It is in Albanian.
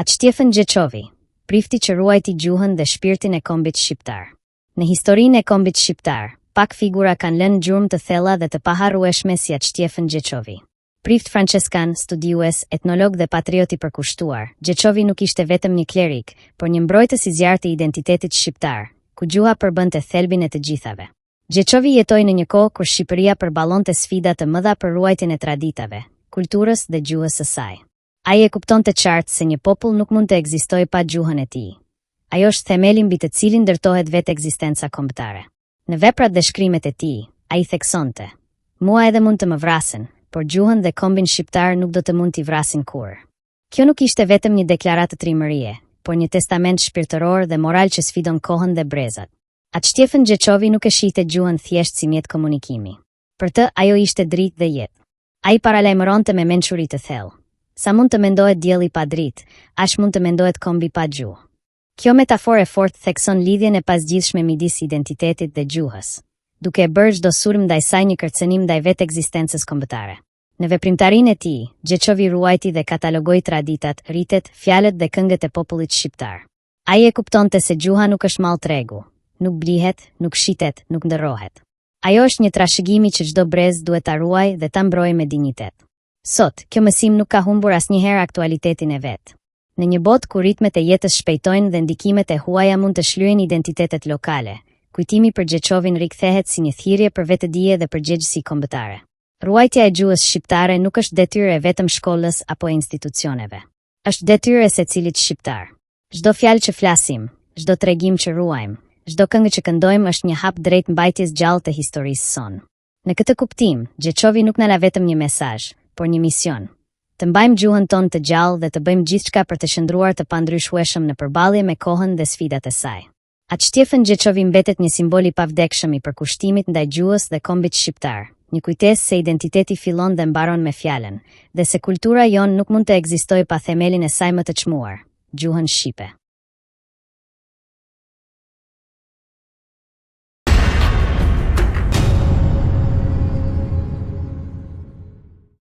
Atstjefen Gjeçovi, prifti që ruajti gjuhën dhe shpirtin e kombit shqiptar. Në historinë e kombit shqiptar, pak figura kanë lënë gjurmë të thella dhe të paharrueshme si Atstjefen Gjeçovi. Prift franceskan, studiues, etnolog dhe patrioti përkushtuar, Gjeçovi nuk ishte vetëm një klerik, por një mbrojtës i zjarrt të identitetit shqiptar, ku gjuha përbënte thelbin e të gjithave. Gjeçovi jetoi në një kohë kur Shqipëria përballonte sfida të mëdha për ruajtjen e traditave, kulturës dhe gjuhës së saj. Ai e kuptonte qartë se një popull nuk mund të ekzistojë pa gjuhën e tij. Ajo është themeli mbi të cilin ndërtohet vetë ekzistenca kombëtare. Në veprat dhe shkrimet e tij, ai theksonte: "Mua edhe mund të më vrasin, por gjuhën dhe kombin shqiptar nuk do të mund t'i vrasin kurrë." Kjo nuk ishte vetëm një deklaratë trimërie, por një testament shpirtëror dhe moral që sfidon kohën dhe brezat. Atstjefen Gjeçovi nuk e shihte gjuhën thjesht si mjet komunikimi. Për të, ajo ishte dritë dhe jetë. Ai paralajmëronte me mençuri të thellë: sa mund të mendohet dielli pa dritë, aq mund të mendohet kombi pa gjuhë. Kjo metaforë e fortë thekson lidhjen e pasgjithshme midis identitetit dhe gjuhës, duke e bërë çdo sulm ndaj saj një kërcënim ndaj vetë ekzistencës kombëtare. Në veprimtarinë e tij, Gjeçovi ruajti dhe katalogoi traditat, ritet, fjalët dhe këngët e popullit shqiptar. Ai e kuptonte se gjuha nuk është mall tregu, nuk blihet, nuk shitet, nuk ndërrohet. Ajo është një trashëgimi që çdo brez duhet ta ruajë dhe ta mbrojë me dinjitet. Sot, kjo mësim nuk ka humbur asnjëherë aktualitetin e vet. Në një botë ku ritmet e jetës shpejtojnë dhe ndikimet e huaja mund të shlyejnë identitetet lokale, kujtimi për Gjeçovin rikthehet si një thirrje për vetëdije dhe përgjegjësi kombëtare. Ruajtja e gjuhës shqiptare nuk është detyrë e vetëm shkollës apo e institucioneve. Është detyrë e secilit shqiptar. Çdo fjalë që flasim, çdo tregim që ruajmë, çdo këngë që këndojmë është një hap drejt mbajtjes gjallë të historisë sonë. Në këtë kuptim, Gjeçovi nuk na la vetëm një mesazh, por një mision. Të mbajmë gjuhën tonë të gjallë dhe të bëjmë gjithçka për të qëndruar të pandryshueshëm në përballje me kohën dhe sfidat e saj. Atstjefen Gjeçovi mbetet një simbol i pavdekshëm i përkushtimit ndaj gjuhës dhe kombit shqiptar, një kujtesë se identiteti fillon dhe mbaron me fjalën, dhe se kultura jon nuk mund të ekzistojë pa themelin e saj më të çmuar, gjuhën shqipe.